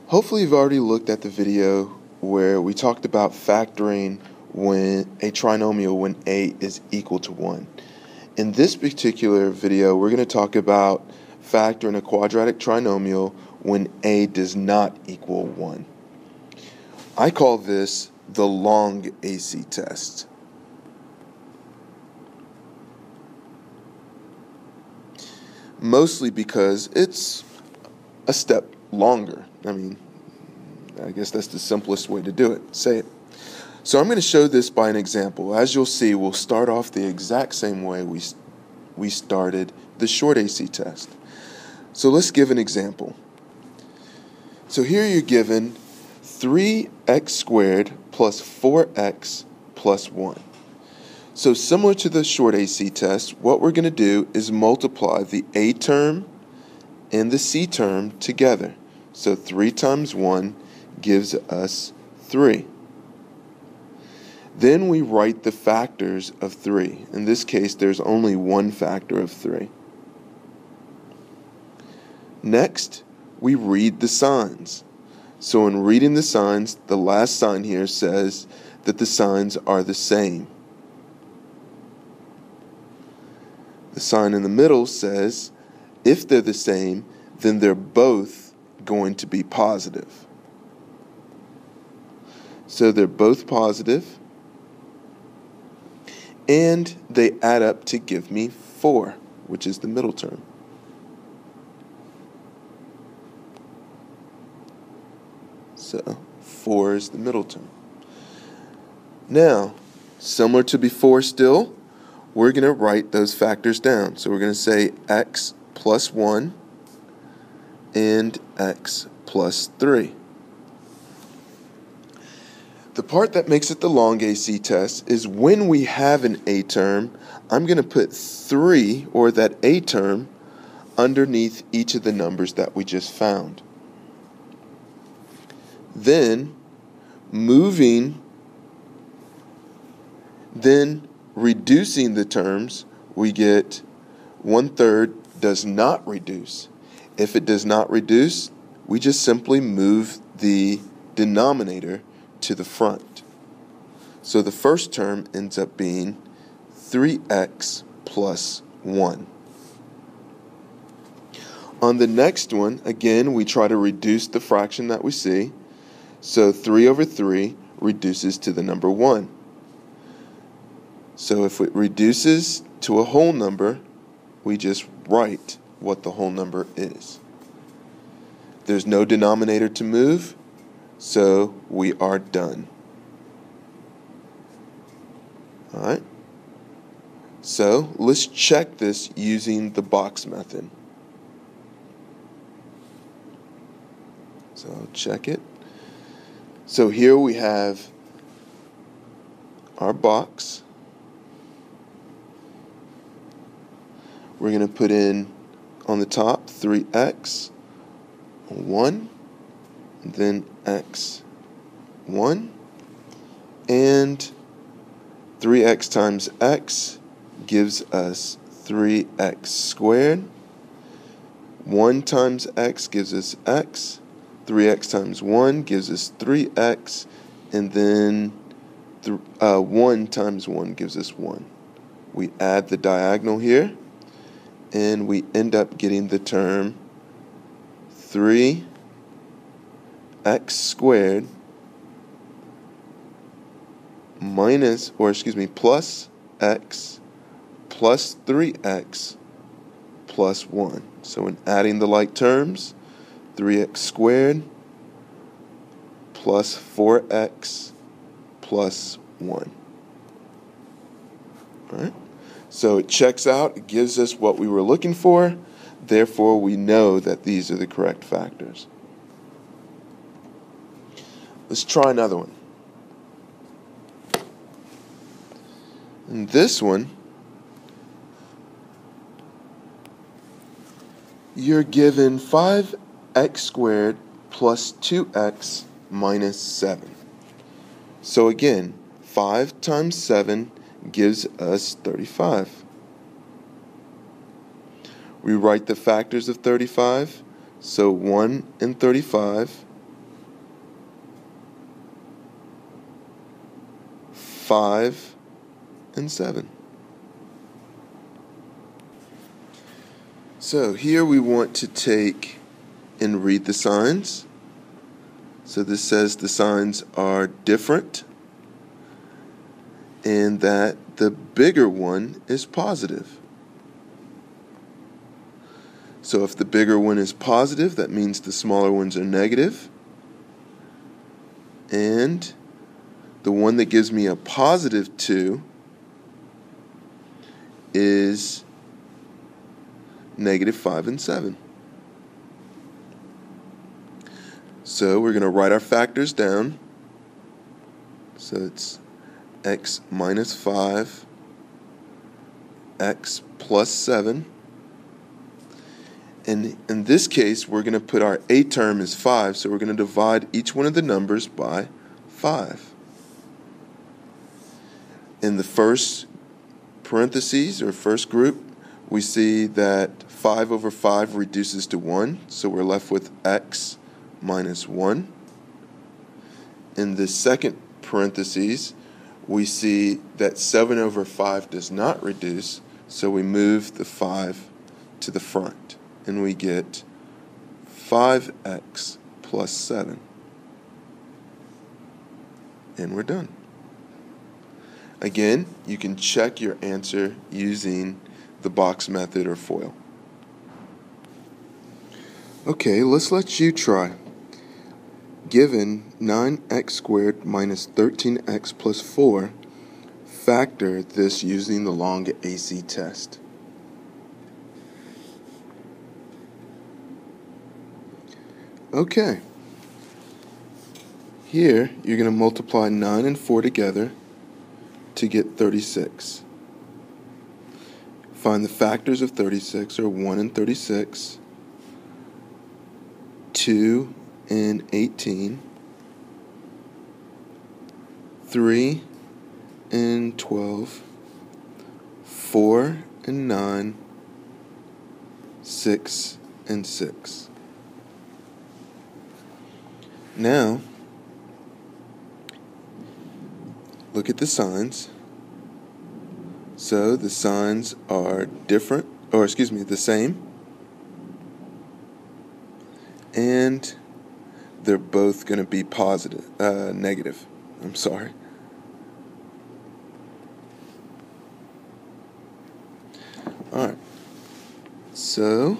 Hopefully you've already looked at the video where we talked about factoring when a trinomial when a is equal to 1. In this particular video, we're going to talk about factoring a quadratic trinomial when a does not equal 1. I call this the long AC test. Mostly because it's a step longer. I guess that's the simplest way to do it. Say it. So I'm going to show this by an example. As you'll see, we'll start off the exact same way we started the short AC test. So let's give an example. So here you're given 3x squared plus 4x plus 1. So similar to the short AC test, what we're going to do is multiply the a term and the c term together. So 3 times 1 gives us 3. Then we write the factors of 3. In this case, there's only one factor of 3. Next, we read the signs. So in reading the signs, the last sign here says that the signs are the same. The sign in the middle says if they're the same, then they're both going to be positive. So they're both positive, and they add up to give me 4, which is the middle term. So 4 is the middle term. Now, similar to before still, we're going to write those factors down. So we're going to say x plus 1 and x plus 3. The part that makes it the long AC test is when we have an a term, I'm going to put 3, or that a term, underneath each of the numbers that we just found. Then reducing the terms, we get 1/3 does not reduce. If it does not reduce, we just simply move the denominator to the front. So the first term ends up being 3x plus 1. On the next one, again, we try to reduce the fraction that we see. So 3 over 3 reduces to the number 1. So if it reduces to a whole number, we just write what the whole number is. There's no denominator to move, so we are done. Alright? So let's check this using the box method. So I'll check it. So here we have our box. We're going to put in on the top 3x, 1, then x, 1, and 3x times x gives us 3x squared. 1 times x gives us x. 3x times 1 gives us 3x, and then 1 times 1 gives us 1. We add the diagonal here, and we end up getting the term 3x squared plus x plus 3x plus 1. So in adding the like terms, 3x squared plus 4x plus 1. All right? So it checks out, it gives us what we were looking for, therefore we know that these are the correct factors. Let's try another one. In this one, you're given 5x squared plus 2x minus 7. So again, 5 times 7 gives us 35. We write the factors of 35. So 1 and 35 5, and 7. So here we want to take and read the signs. So this says the signs are different and that the bigger one is positive. So if the bigger one is positive, that means the smaller ones are negative. And the one that gives me a positive 2 is negative 5 and 7. So we're going to write our factors down. So it's x minus 5, x plus 7. And in this case, we're going to put our a term as 5, so we're going to divide each one of the numbers by 5. In the first parentheses, or first group, we see that 5 over 5 reduces to 1, so we're left with x minus 1. In the second parentheses, we see that 7 over 5 does not reduce, so we move the 5 to the front, and we get 5x plus 7. And we're done. Again, you can check your answer using the box method or FOIL. Okay, let's let you try. Given 9x squared minus 13x plus 4, factor this using the long AC test. Okay. Here, you're going to multiply 9 and 4 together to get 36. Find the factors of 36, or 1 and 36, 2 and 18, 3 and 12, 4 and 9, 6 and 6. Now, look at the signs. So the signs are different, or the same. And they're both going to be negative. I'm sorry. Alright. So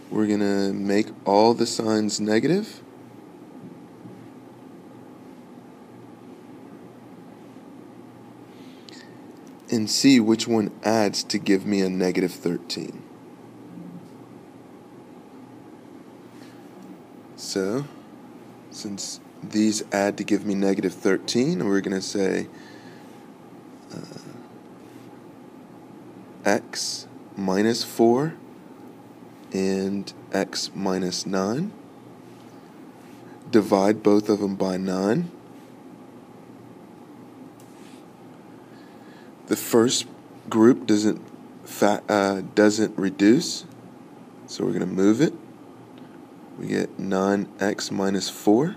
we're going to make all the signs negative. And see which one adds to give me a negative 13. So, since these add to give me negative 13, we're going to say x minus 4 and x minus 9. Divide both of them by 9. The first group doesn't reduce, so we're going to move it. We get 9x minus 4.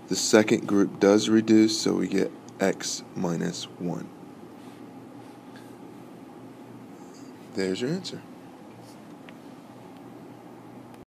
The second group does reduce, so we get x minus 1. There's your answer.